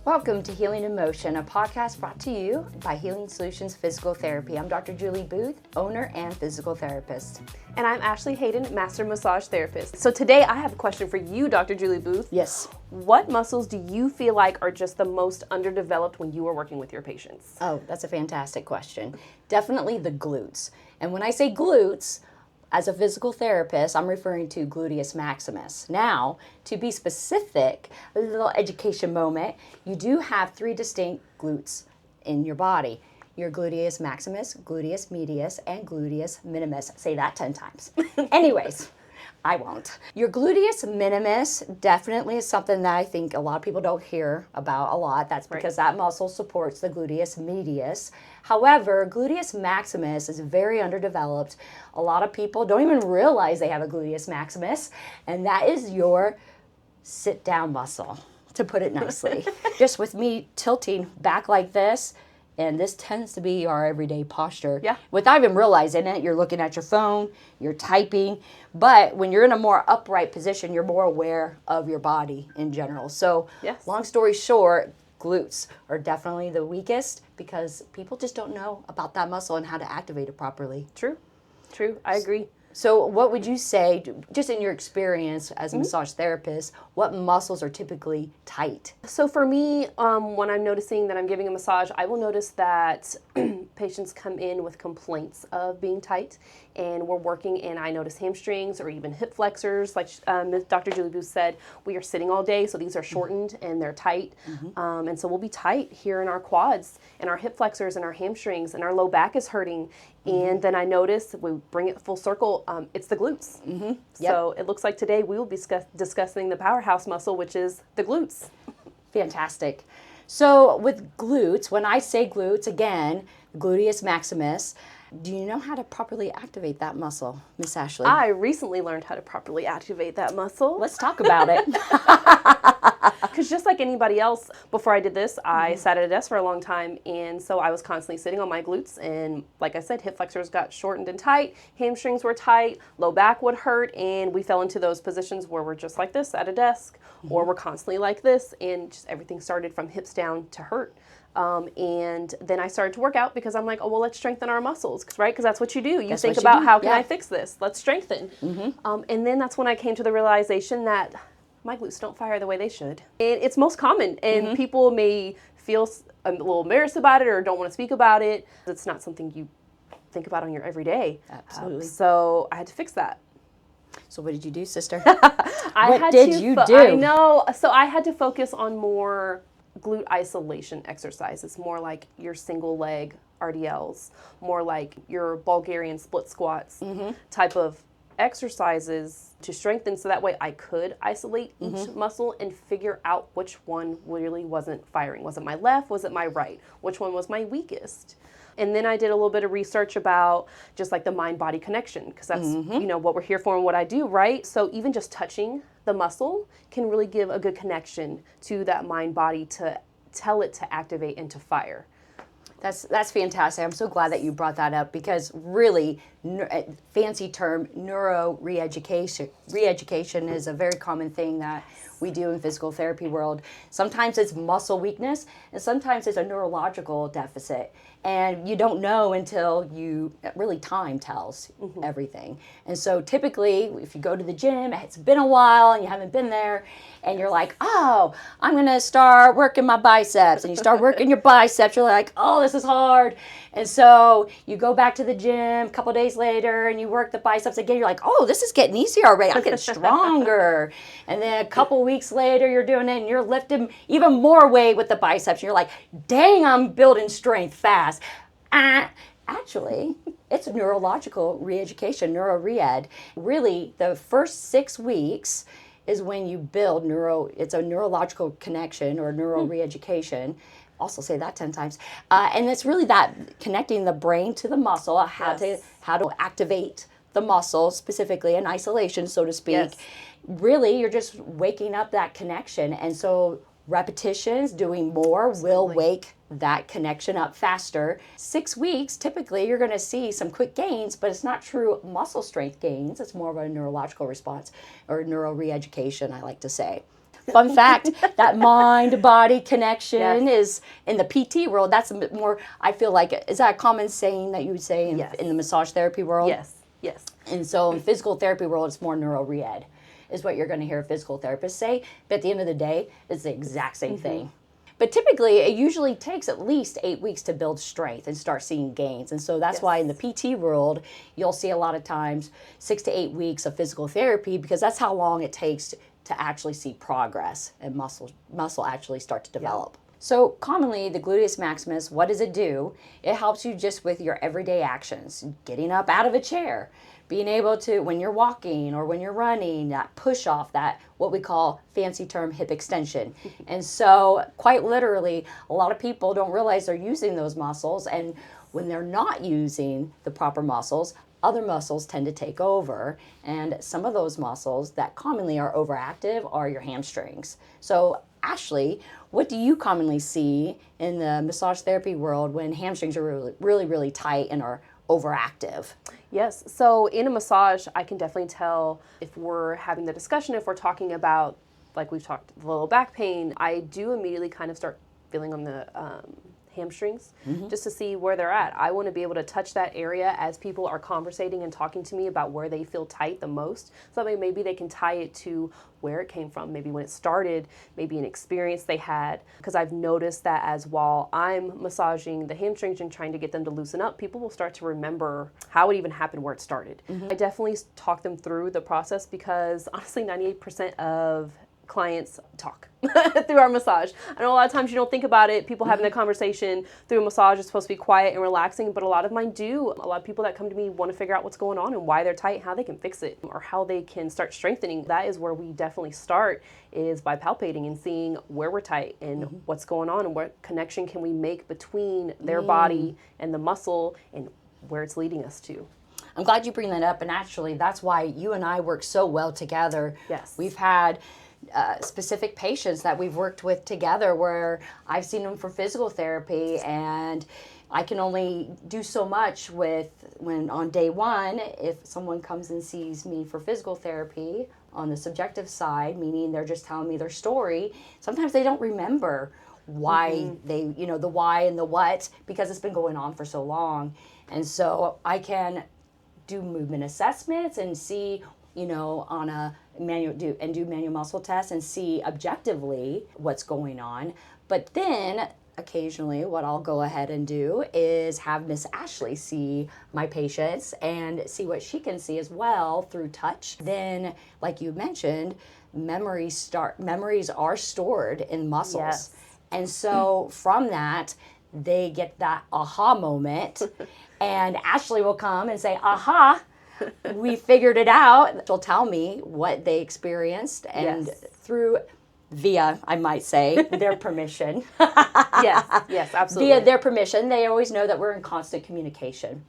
Welcome to Healing in Motion, a podcast brought to you by Healing Solutions Physical Therapy. I'm Dr. Julie Booth, owner and physical therapist. And I'm Ashley Hayden, master massage therapist. So today I have a question for you, Dr. Julie Booth. Yes. What muscles do you feel like are just the most underdeveloped when you are working with your patients? Oh, that's a fantastic question. Definitely the glutes. And when I say glutes, as a physical therapist, I'm referring to gluteus maximus. Now, to be specific, a little education moment, you do have three distinct glutes in your body. Your gluteus maximus, gluteus medius, and gluteus minimus. Say that 10 times. Anyways, I won't. Your gluteus minimus definitely is something that I think a lot of people don't hear about a lot. That's because that muscle supports the gluteus medius. However, gluteus maximus is very underdeveloped. A lot of people don't even realize they have a gluteus maximus, and that is your sit-down muscle, to put it nicely. Just with me tilting back like this, and this tends to be our everyday posture. Yeah. Without even realizing it, you're looking at your phone, you're typing, but when you're in a more upright position, you're more aware of your body in general. So, Yes. Long story short, glutes are definitely the weakest because people just don't know about that muscle and how to activate it properly. True, I agree. So what would you say, just in your experience as a massage therapist, what muscles are typically tight? So for me, when I'm noticing that I'm giving a massage, I will notice that patients come in with complaints of being tight, and we're working, and I notice hamstrings or even hip flexors. Like Dr. Julie Booth said, we are sitting all day, so these are shortened and they're tight. And so we'll be tight here in our quads and our hip flexors and our hamstrings, and our low back is hurting. And then I notice, we bring it full circle, it's the glutes. So it looks like today we will be discussing the powerhouse muscle, which is the glutes. Fantastic. So with glutes, when I say glutes, again, gluteus maximus, do you know how to properly activate that muscle, Miss Ashley? I recently learned how to properly activate that muscle. Let's talk about it. Because just like anybody else, before I did this, I sat at a desk for a long time, and so I was constantly sitting on my glutes, and like I said, hip flexors got shortened and tight, hamstrings were tight, low back would hurt, and we fell into those positions where we're just like this at a desk, or we're constantly like this, and just everything started from hips down to hurt. And then I started to work out because I'm like, oh, well, let's strengthen our muscles, right? Because that's what you do. You think about how can I fix this? Let's strengthen. And then that's when I came to the realization that my glutes don't fire the way they should. And it's most common, and people may feel a little embarrassed about it or don't want to speak about it. It's not something you think about on your everyday. Absolutely. So I had to fix that. So what did you do, sister? What did you do? I know. So I had to focus on more glute isolation exercises, more like your single leg RDLs, more like your Bulgarian split squats type of exercises to strengthen, so that way I could isolate each muscle and figure out which one really wasn't firing. Was it my left? Was it my right? Which one was my weakest? And then I did a little bit of research about just like the mind-body connection, because that's you know what we're here for and what I do, right? So even just touching the muscle can really give a good connection to that mind-body to tell it to activate and to fire. That's fantastic. I'm so glad that you brought that up, because really, fancy term, neuro re-education is a very common thing that we do in physical therapy world. Sometimes it's muscle weakness, and sometimes it's a neurological deficit. And you don't know until time tells everything. And so typically, if you go to the gym, it's been a while and you haven't been there, and you're like, oh, I'm going to start working my biceps. And you start working your biceps, you're like, oh, this is hard. And so you go back to the gym a couple days later and you work the biceps again. You're like, oh, this is getting easier already. I'm getting stronger. And then a couple weeks later, you're doing it and you're lifting even more weight with the biceps. And you're like, dang, I'm building strength fast. Actually, it's a neurological re-education, neuro-re-ed. Really, the first 6 weeks is when you build it's a neurological connection or neuro re-education. Also say that 10 times. And it's really that connecting the brain to the muscle, how to activate the muscle specifically in isolation, so to speak. Really, you're just waking up that connection. And so repetitions, doing more will wake that connection up faster. 6 weeks, typically you're going to see some quick gains, but it's not true muscle strength gains. It's more of a neurological response or neuro re-education, I like to say. Fun fact, that mind-body connection is, in the PT world, that's a bit more, I feel like, is that a common saying that you would say in the massage therapy world? Yes, yes. And so in physical therapy world, it's more neuro-re-ed, is what you're going to hear a physical therapist say. But at the end of the day, it's the exact same thing. But typically, it usually takes at least 8 weeks to build strength and start seeing gains. And so that's why in the PT world, you'll see a lot of times 6 to 8 weeks of physical therapy, because that's how long it takes to actually see progress and muscle actually start to develop. So commonly, the gluteus maximus, what does it do? It helps you just with your everyday actions, getting up out of a chair, being able to, when you're walking or when you're running, that push off, that what we call fancy term hip extension. And so quite literally, a lot of people don't realize they're using those muscles, and when they're not using the proper muscles, other muscles tend to take over, and some of those muscles that commonly are overactive are your hamstrings. So Ashley, what do you commonly see in the massage therapy world when hamstrings are really tight and are overactive? Yes. So in a massage, I can definitely tell if we're having the discussion, if we're talking about, like we've talked, the low back pain, I do immediately kind of start feeling on the hamstrings just to see where they're at. I want to be able to touch that area as people are conversating and talking to me about where they feel tight the most. So that maybe they can tie it to where it came from, maybe when it started, maybe an experience they had. Because I've noticed that as while I'm massaging the hamstrings and trying to get them to loosen up, people will start to remember how it even happened, where it started. I definitely talk them through the process, because honestly 98% of clients talk through our massage. I know a lot of times you don't think about it. People having a conversation through a massage is supposed to be quiet and relaxing, but a lot of mine do. A lot of people that come to me want to figure out what's going on and why they're tight, how they can fix it, or how they can start strengthening. That is where we definitely start, is by palpating and seeing where we're tight and what's going on and what connection can we make between their body and the muscle and where it's leading us to. I'm glad you bring that up, and actually that's why you and I work so well together. Yes. We've had specific patients that we've worked with together where I've seen them for physical therapy, and I can only do so much with when on day one, if someone comes and sees me for physical therapy on the subjective side, meaning they're just telling me their story, sometimes they don't remember why they, the why and the what, because it's been going on for so long. And so I can do movement assessments and see, on a do manual muscle tests and see objectively what's going on. But then occasionally what I'll go ahead and do is have Miss Ashley see my patients and see what she can see as well through touch. Then, like you mentioned, memories are stored in muscles. Yes. And so from that, they get that aha moment, and Ashley will come and say, aha, we figured it out. She'll tell me what they experienced, and via, I might say, their permission. Yes, absolutely. Via their permission, they always know that we're in constant communication.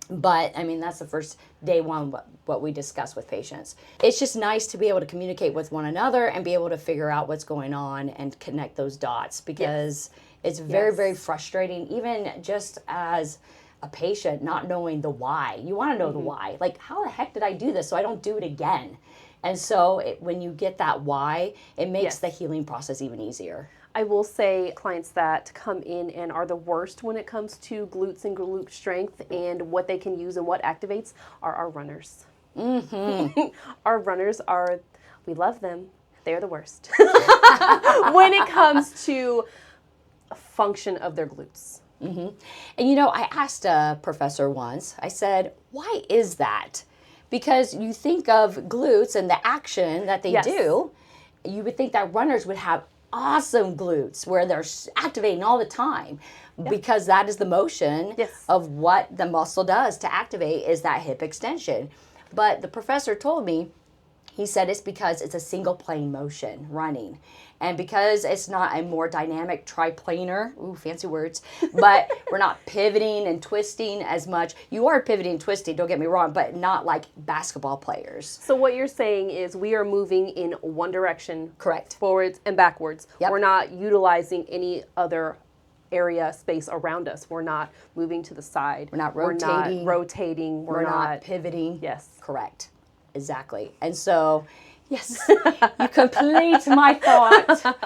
But, that's the first day one, what we discuss with patients. It's just nice to be able to communicate with one another and be able to figure out what's going on and connect those dots, because it's very, very frustrating, even just as a patient, not knowing the why. You want to know the why. Like, how the heck did I do this so I don't do it again? And so when you get that why, it makes the healing process even easier. I will say clients that come in and are the worst when it comes to glutes and glute strength and what they can use and what activates are our runners. Our runners we love them. They're the worst when it comes to function of their glutes. And I asked a professor once, I said, why is that? Because you think of glutes and the action that they do, you would think that runners would have awesome glutes where they're activating all the time, because that is the motion of what the muscle does to activate, is that hip extension. But the professor told me, he said it's because it's a single plane motion running. And because it's not a more dynamic triplanar, ooh, fancy words, but we're not pivoting and twisting as much. You are pivoting and twisting, don't get me wrong, but not like basketball players. So what you're saying is we are moving in one direction. Correct. Forwards and backwards. Yep. We're not utilizing any other area, space around us. We're not moving to the side. We're not rotating. We're not rotating. We're not pivoting. Yes. Correct. Exactly. And so Yes, you complete my thought.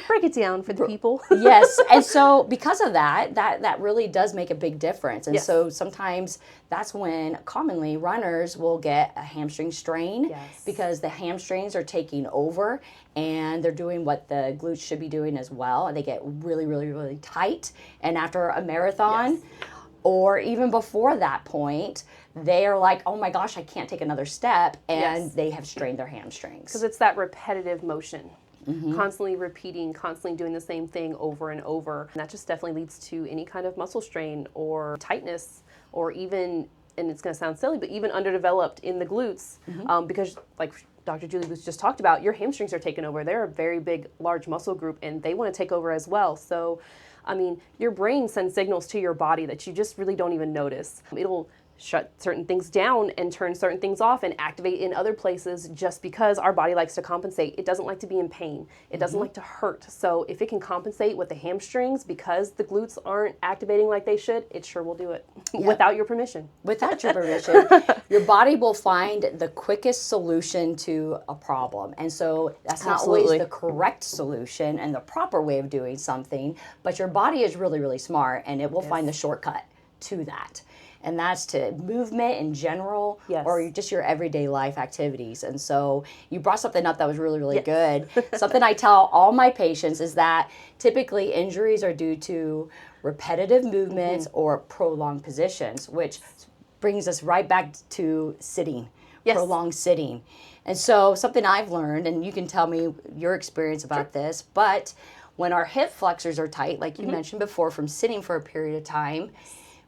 Break it down for the people. Yes, and so because of that really does make a big difference. And Yes. so sometimes that's when commonly runners will get a hamstring strain Yes. because the hamstrings are taking over and they're doing what the glutes should be doing as well. And they get really, really, really tight. And after a marathon, Yes. or even before that point, they are like, oh my gosh, I can't take another step, and Yes. they have strained their hamstrings. Because it's that repetitive motion. Constantly repeating, constantly doing the same thing over and over. And that just definitely leads to any kind of muscle strain or tightness, or even, and it's going to sound silly, but even underdeveloped in the glutes, because like Dr. Julie Lutz just talked about, your hamstrings are taking over. They're a very big, large muscle group, and they want to take over as well. So, I mean, your brain sends signals to your body that you just really don't even notice. It'll shut certain things down and turn certain things off and activate in other places just because our body likes to compensate. It doesn't like to be in pain. It doesn't like to hurt. So if it can compensate with the hamstrings because the glutes aren't activating like they should, it sure will do it without your permission. Without your permission, your body will find the quickest solution to a problem. And so that's not Absolutely. always the correct solution and the proper way of doing something, but your body is really, really smart and it will find the shortcut to that. And that's to movement in general, Yes. or just your everyday life activities. And so you brought something up that was really, really good. Something I tell all my patients is that typically injuries are due to repetitive movements or prolonged positions, which brings us right back to sitting, Yes. prolonged sitting. And so something I've learned, and you can tell me your experience about this, but when our hip flexors are tight, like you mentioned before, from sitting for a period of time,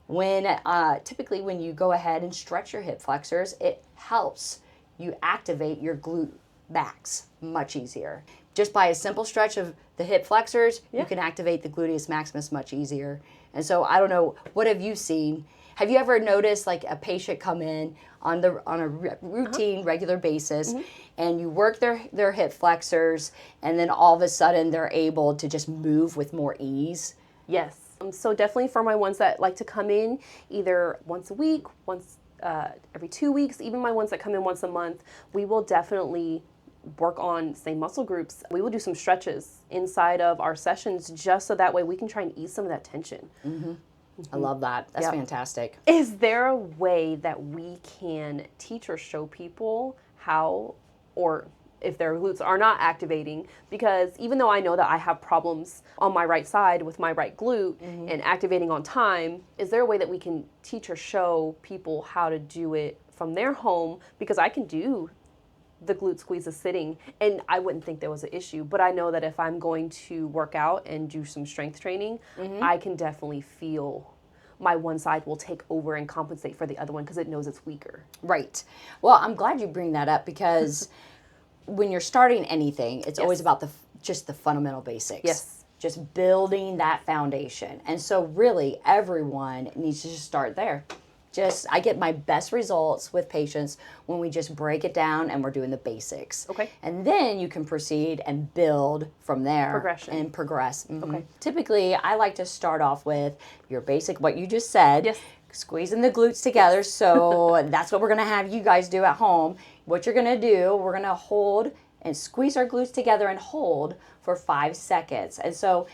when typically when you go ahead and stretch your hip flexors, it helps you activate your glute max much easier. Just by a simple stretch of the hip flexors, you can activate the gluteus maximus much easier. And so I don't know, what have you seen? Have you ever noticed like a patient come in on a routine, regular basis, and you work their hip flexors, and then all of a sudden they're able to just move with more ease? Yes. So definitely for my ones that like to come in either once a week, once every 2 weeks, even my ones that come in once a month, we will definitely work on, say, muscle groups. We will do some stretches inside of our sessions just so that way we can try and ease some of that tension. I love that. That's Yep. fantastic. Is there a way that we can teach or show people how, or if their glutes are not activating? Because even though I know that I have problems on my right side with my right glute and activating on time, is there a way that we can teach or show people how to do it from their home? Because I can do the glute squeezes sitting and I wouldn't think there was an issue, but I know that if I'm going to work out and do some strength training, I can definitely feel my one side will take over and compensate for the other one because it knows it's weaker. Right. Well, I'm glad you bring that up because when you're starting anything, it's always about just the fundamental basics. Yes. Just building that foundation. And so really everyone needs to just start there. I get my best results with patients when we just break it down and we're doing the basics. Okay. And then you can proceed and build from there. Progression. And progress. Okay. Typically, I like to start off with your basic, what you just said. Yes. Squeezing the glutes together. So that's what we're going to have you guys do at home. What you're going to do, we're going to hold and squeeze our glutes together and hold for 5 seconds. And so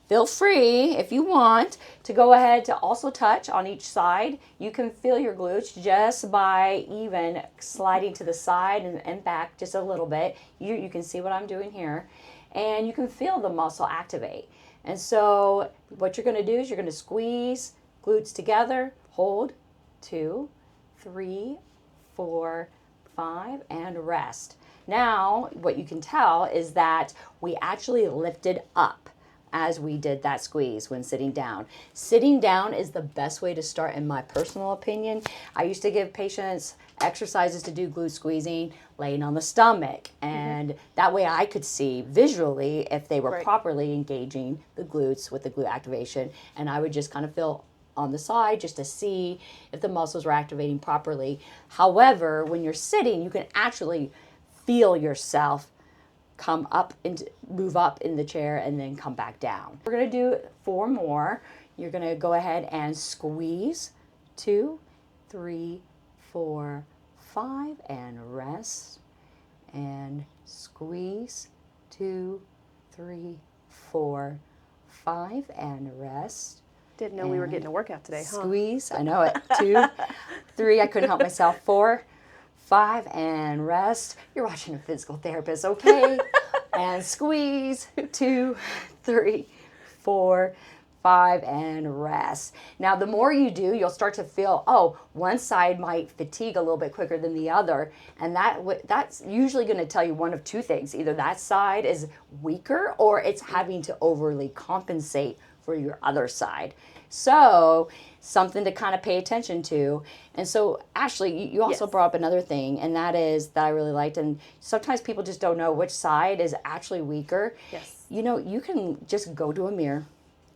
feel free, if you want, to go ahead to also touch on each side. You can feel your glutes just by even sliding to the side and back just a little bit. You can see what I'm doing here. And you can feel the muscle activate. And so what you're going to do is you're going to squeeze glutes together, hold, 2, 3, 4, 5, and rest. Now, what you can tell is that we actually lifted up as we did that squeeze when sitting down. Sitting down is the best way to start, in my personal opinion. I used to give patients exercises to do glute squeezing laying on the stomach, and that way I could see visually if they were properly engaging the glutes with the glute activation, and I would just kind of feel on the side just to see if the muscles were activating properly. However, when you're sitting, you can actually feel yourself move up in the chair and then come back down. We're going to do 4 more. You're going to go ahead and squeeze, 2, 3, 4, 5, and rest. and squeeze. 2, 3, 4, 5, and rest. Didn't know we were getting a workout today, huh? Squeeze. I know it. 2, 3. I couldn't help myself. 4, 5, and rest. You're watching a physical therapist, okay? And squeeze. 2, 3, 4, 5, and rest. Now, the more you do, you'll start to feel, oh, one side might fatigue a little bit quicker than the other. And that's usually going to tell you one of two things. Either that side is weaker or it's having to overly compensate for your other side. So something to kind of pay attention to. And so, Ashley, you also brought up another thing, and that is that I really liked. And sometimes people just don't know which side is actually weaker. Yes. You know, you can just go to a mirror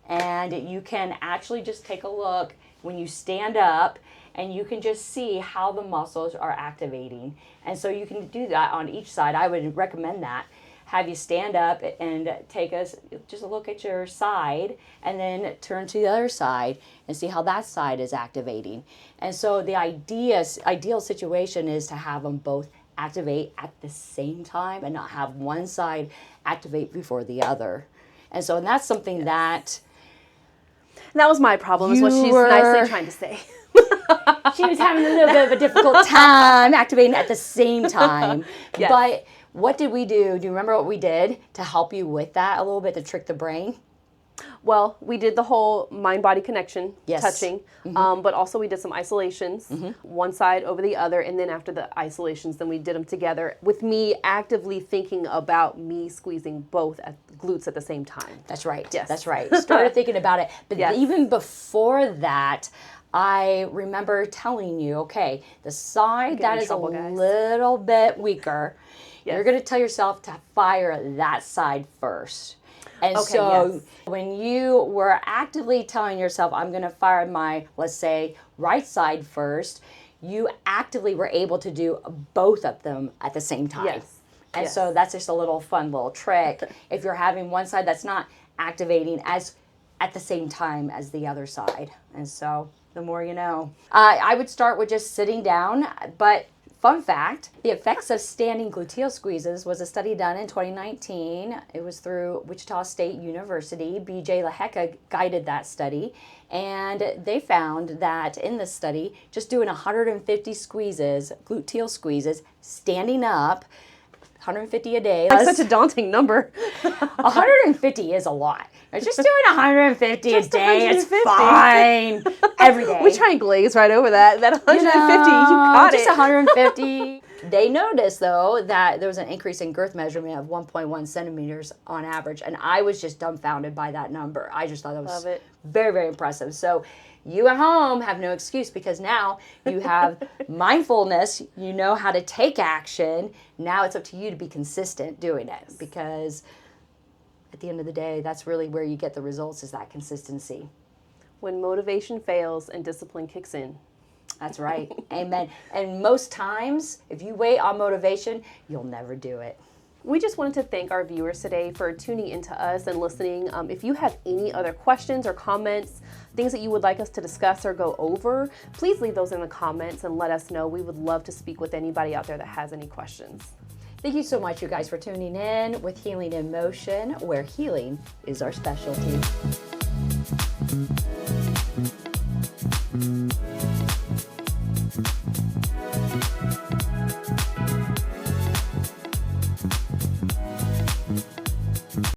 and you can actually just take a look when you stand up, and you can just see how the muscles are activating. And so you can do that on each side. I would recommend that. Have you stand up and take just a look at your side, and then turn to the other side and see how that side is activating. And so the ideal situation is to have them both activate at the same time and not have one side activate before the other. And so that's something that... And that was my problem, is what she's nicely trying to say. She was having a little bit of a difficult time activating at the same time. Yes. But what did we do? Do you remember what we did to help you with that a little bit, to trick the brain? Well, we did the whole mind-body connection, Yes. touching, but also we did some isolations, one side over the other, and then after the isolations, then we did them together with me actively thinking about me squeezing both glutes at the same time. That's right. Yes. That's right. Started thinking about it. But Yes. even before that, I remember telling you, okay, the side that is trouble, a guys. little bit weaker, Yes. you're going to tell yourself to fire that side first. And Okay, so yes. when you were actively telling yourself, I'm going to fire my, let's say, right side first, you actively were able to do both of them at the same time. Yes. And Yes. so that's just a little fun little trick. If you're having one side that's not activating as at the same time as the other side. And so the more you know. I would start with just sitting down, but fun fact, the effects of standing gluteal squeezes was a study done in 2019. It was through Wichita State University. BJ LaHecka guided that study. And they found that in this study, just doing 150 squeezes, gluteal squeezes, standing up, 150 a day. That's such a daunting number. 150 is a lot. Just doing 150 Just a day, it's 150. fine. Every day. We try and glaze right over that. That 150, you got just it. 150. They noticed, though, that there was an increase in girth measurement of 1.1 centimeters on average. And I was just dumbfounded by that number. I just thought that was Love it. very, very impressive. So you at home have no excuse, because now you have mindfulness. You know how to take action. Now it's up to you to be consistent doing it, because at the end of the day, that's really where you get the results, is that consistency. When motivation fails and discipline kicks in. That's right. Amen. And most times, if you wait on motivation, you'll never do it. We just wanted to thank our viewers today for tuning into us and listening. If you have any other questions or comments, things that you would like us to discuss or go over, please leave those in the comments and let us know. We would love to speak with anybody out there that has any questions. Thank you so much, you guys, for tuning in with Healing in Motion, where healing is our specialty.